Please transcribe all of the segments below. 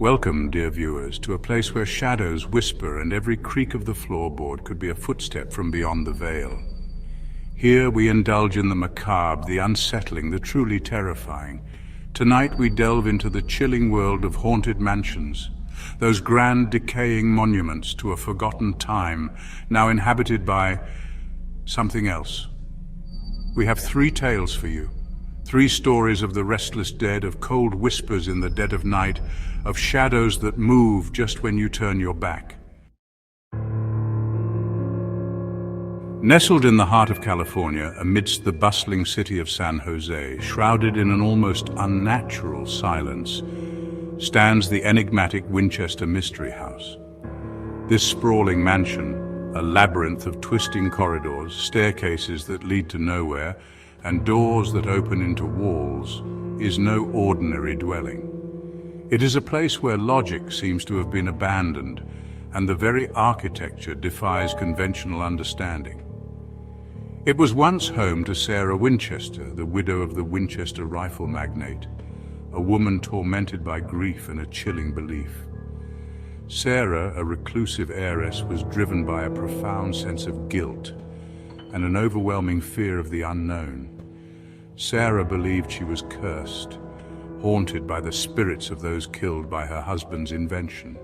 Welcome, dear viewers, to a place where shadows whisper and every creak of the floorboard could be a footstep from beyond the veil. Here we indulge in the macabre, the unsettling, the truly terrifying. Tonight we delve into the chilling world of haunted mansions, those grand decaying monuments to a forgotten time, now inhabited by something else. We have 3 tales for you. 3 stories of the restless dead, of cold whispers in the dead of night, of shadows that move just when you turn your back. Nestled in the heart of California, amidst the bustling city of San Jose, shrouded in an almost unnatural silence, stands the enigmatic Winchester Mystery House. This sprawling mansion, a labyrinth of twisting corridors, staircases that lead to nowhere, and doors that open into walls, is no ordinary dwelling. It is a place where logic seems to have been abandoned, and the very architecture defies conventional understanding. It was once home to Sarah Winchester, the widow of the Winchester rifle magnate, a woman tormented by grief and a chilling belief. Sarah, a reclusive heiress, was driven by a profound sense of guilt and an overwhelming fear of the unknown. Sarah believed she was cursed, haunted by the spirits of those killed by her husband's invention.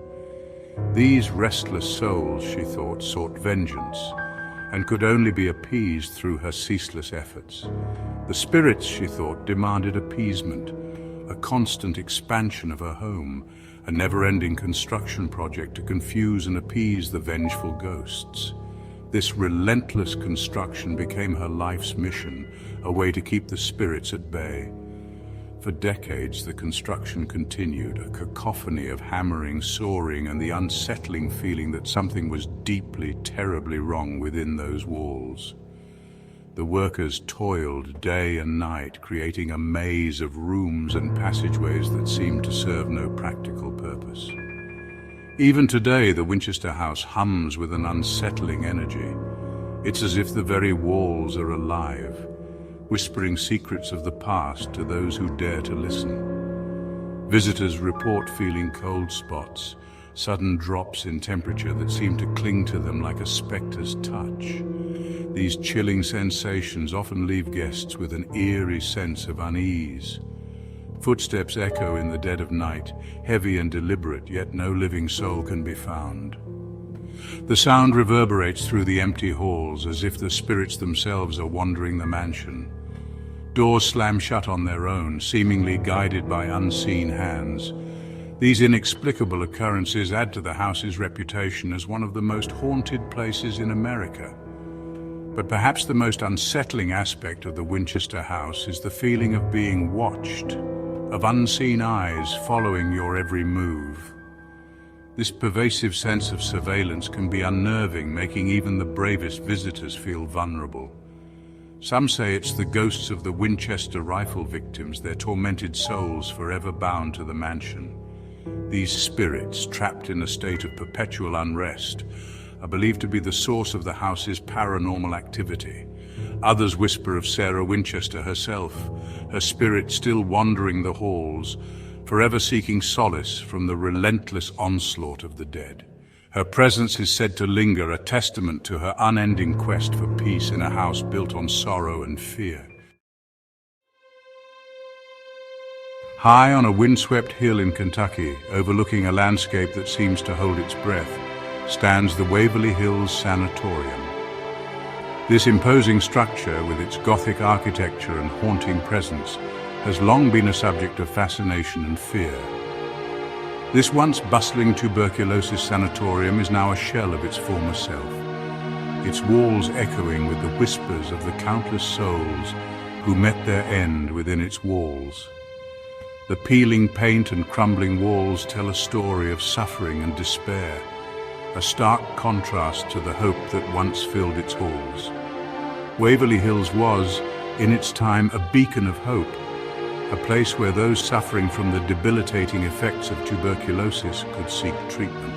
These restless souls, she thought, sought vengeance and could only be appeased through her ceaseless efforts. The spirits, she thought, demanded appeasement, a constant expansion of her home, a never-ending construction project to confuse and appease the vengeful ghosts. This relentless construction became her life's mission, a way to keep the spirits at bay. For decades, the construction continued, a cacophony of hammering, sawing, and the unsettling feeling that something was deeply, terribly wrong within those walls. The workers toiled day and night, creating a maze of rooms and passageways that seemed to serve no practical purpose. Even today, the Winchester house hums with an unsettling energy. It's as if the very walls are alive, whispering secrets of the past to those who dare to listen. Visitors report feeling cold spots, sudden drops in temperature that seem to cling to them like a specter's touch. These chilling sensations often leave guests with an eerie sense of unease. Footsteps echo in the dead of night, heavy and deliberate, yet no living soul can be found. The sound reverberates through the empty halls as if the spirits themselves are wandering the mansion. Doors slam shut on their own, seemingly guided by unseen hands. These inexplicable occurrences add to the house's reputation as one of the most haunted places in America. But perhaps the most unsettling aspect of the Winchester house is the feeling of being watched, of unseen eyes following your every move. This pervasive sense of surveillance can be unnerving, making even the bravest visitors feel vulnerable. Some say it's the ghosts of the Winchester rifle victims, their tormented souls forever bound to the mansion. These spirits, trapped in a state of perpetual unrest, are believed to be the source of the house's paranormal activity. Others whisper of Sarah Winchester herself, her spirit still wandering the halls, forever seeking solace from the relentless onslaught of the dead. Her presence is said to linger, a testament to her unending quest for peace in a house built on sorrow and fear. High on a windswept hill in Kentucky, overlooking a landscape that seems to hold its breath, stands the Waverly Hills Sanatorium. This imposing structure, with its Gothic architecture and haunting presence, has long been a subject of fascination and fear. This once bustling tuberculosis sanatorium is now a shell of its former self, its walls echoing with the whispers of the countless souls who met their end within its walls. The peeling paint and crumbling walls tell a story of suffering and despair, a stark contrast to the hope that once filled its halls. Waverly Hills was, in its time, a beacon of hope, a place where those suffering from the debilitating effects of tuberculosis could seek treatment.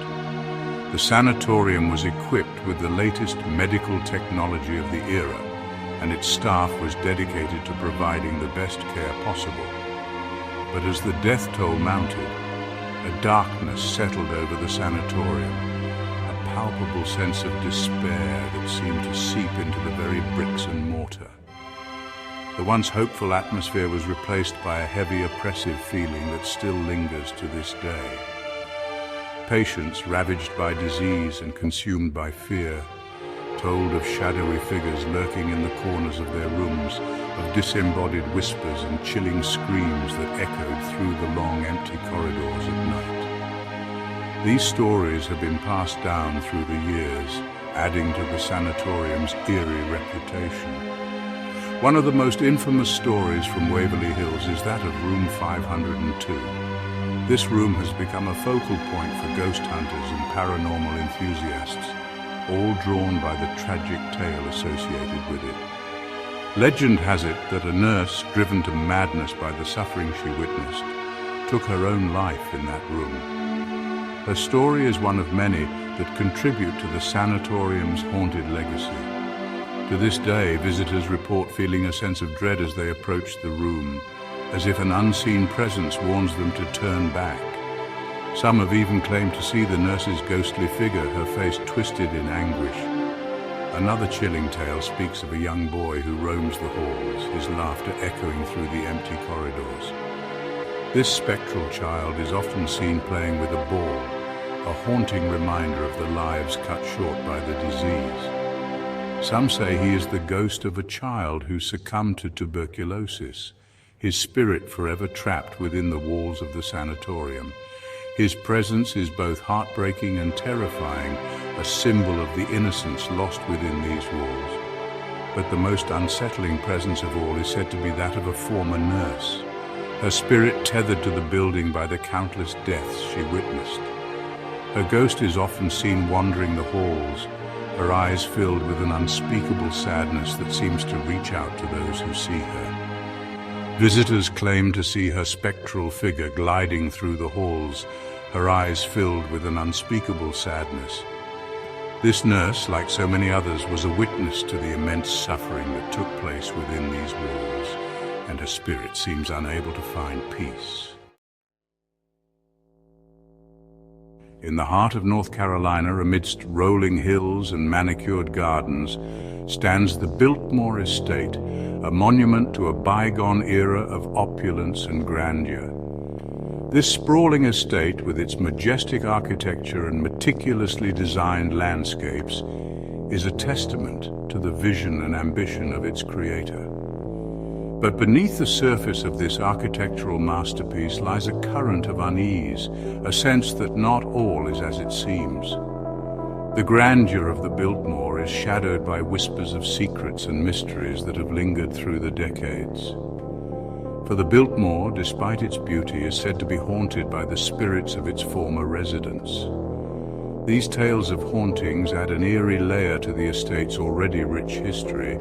The sanatorium was equipped with the latest medical technology of the era, and its staff was dedicated to providing the best care possible. But as the death toll mounted, A darkness settled over the sanatorium, a palpable sense of despair that seemed to seep into the very bricks and mortar. The once hopeful atmosphere was replaced by a heavy, oppressive feeling that still lingers to this day. Patients ravaged by disease and consumed by fear told of shadowy figures lurking in the corners of their rooms, of disembodied whispers and chilling screams that echoed through the long, empty corridors at night. These stories have been passed down through the years, adding to the sanatorium's eerie reputation. One of the most infamous stories from Waverly Hills is that of Room 502. This room has become a focal point for ghost hunters and paranormal enthusiasts, all drawn by the tragic tale associated with it. Legend has it that a nurse, driven to madness by the suffering she witnessed, took her own life in that room. Her story is one of many that contribute to the sanatorium's haunted legacy. To this day, visitors report feeling a sense of dread as they approach the room, as if an unseen presence warns them to turn back. Some have even claimed to see the nurse's ghostly figure, her face twisted in anguish. Another chilling tale speaks of a young boy who roams the halls, his laughter echoing through the empty corridors. This spectral child is often seen playing with a ball, a haunting reminder of the lives cut short by the disease. Some say he is the ghost of a child who succumbed to tuberculosis, his spirit forever trapped within the walls of the sanatorium. His presence is both heartbreaking and terrifying, a symbol of the innocence lost within these walls. But the most unsettling presence of all is said to be that of a former nurse, her spirit tethered to the building by the countless deaths she witnessed. Her ghost is often seen wandering the halls, her eyes filled with an unspeakable sadness that seems to reach out to those who see her. Visitors claim to see her spectral figure gliding through the halls, her eyes filled with an unspeakable sadness. This nurse, like so many others, was a witness to the immense suffering that took place within these walls, and her spirit seems unable to find peace. In the heart of North Carolina, amidst rolling hills and manicured gardens, stands the Biltmore Estate, a monument to a bygone era of opulence and grandeur. This sprawling estate, with its majestic architecture and meticulously designed landscapes, is a testament to the vision and ambition of its creator. But beneath the surface of this architectural masterpiece lies a current of unease, a sense that not all is as it seems. The grandeur of the Biltmore is shadowed by whispers of secrets and mysteries that have lingered through the decades. For the Biltmore, despite its beauty, is said to be haunted by the spirits of its former residents. These tales of hauntings add an eerie layer to the estate's already rich history,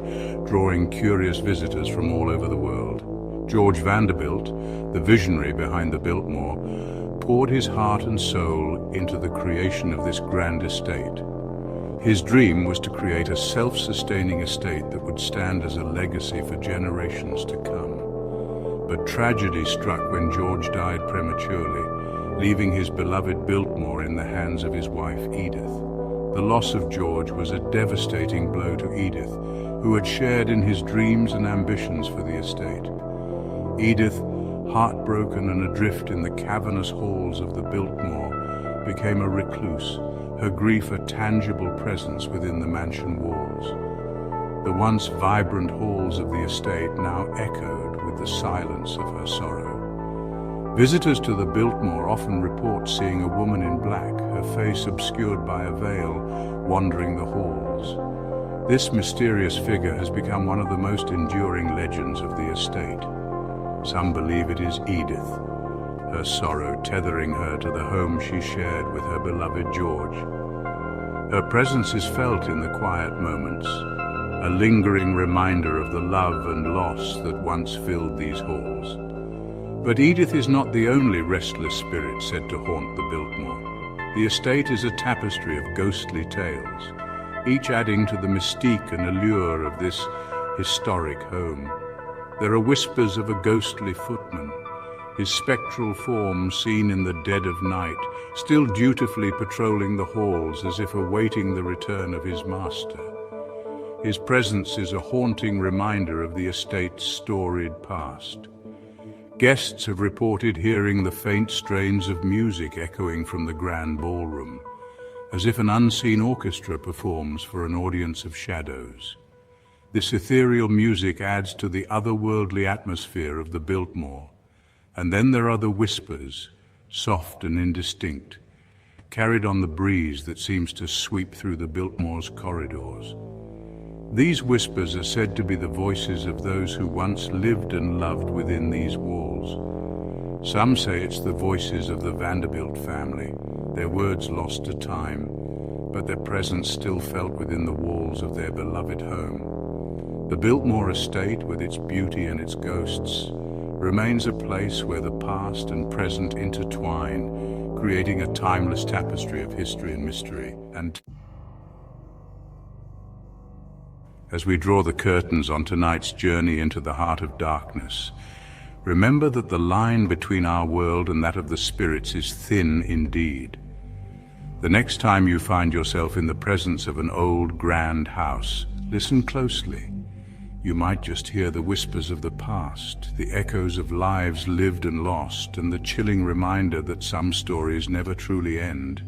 drawing curious visitors from all over the world. George Vanderbilt, the visionary behind the Biltmore, poured his heart and soul into the creation of this grand estate. His dream was to create a self-sustaining estate that would stand as a legacy for generations to come. But tragedy struck when George died prematurely, leaving his beloved Biltmore in the hands of his wife, Edith. The loss of George was a devastating blow to Edith, who had shared in his dreams and ambitions for the estate. Edith, heartbroken and adrift in the cavernous halls of the Biltmore, became a recluse, her grief a tangible presence within the mansion walls. The once vibrant halls of the estate now echoed with the silence of her sorrow. Visitors to the Biltmore often report seeing a woman in black, her face obscured by a veil, wandering the halls. This mysterious figure has become one of the most enduring legends of the estate. Some believe it is Edith, her sorrow tethering her to the home she shared with her beloved George. Her presence is felt in the quiet moments, a lingering reminder of the love and loss that once filled these halls. But Edith is not the only restless spirit said to haunt the Biltmore. The estate is a tapestry of ghostly tales, each adding to the mystique and allure of this historic home. There are whispers of a ghostly footman, his spectral form seen in the dead of night, still dutifully patrolling the halls as if awaiting the return of his master. His presence is a haunting reminder of the estate's storied past. Guests have reported hearing the faint strains of music echoing from the grand ballroom, as if an unseen orchestra performs for an audience of shadows. This ethereal music adds to the otherworldly atmosphere of the Biltmore. And then there are the whispers, soft and indistinct, carried on the breeze that seems to sweep through the Biltmore's corridors. These whispers are said to be the voices of those who once lived and loved within these walls. Some say it's the voices of the Vanderbilt family, their words lost to time, but their presence still felt within the walls of their beloved home. The Biltmore estate, with its beauty and its ghosts, remains a place where the past and present intertwine, creating a timeless tapestry of history and mystery. And as we draw the curtains on tonight's journey into the heart of darkness, remember that the line between our world and that of the spirits is thin indeed. The next time you find yourself in the presence of an old, grand house, listen closely. You might just hear the whispers of the past, the echoes of lives lived and lost, and the chilling reminder that some stories never truly end.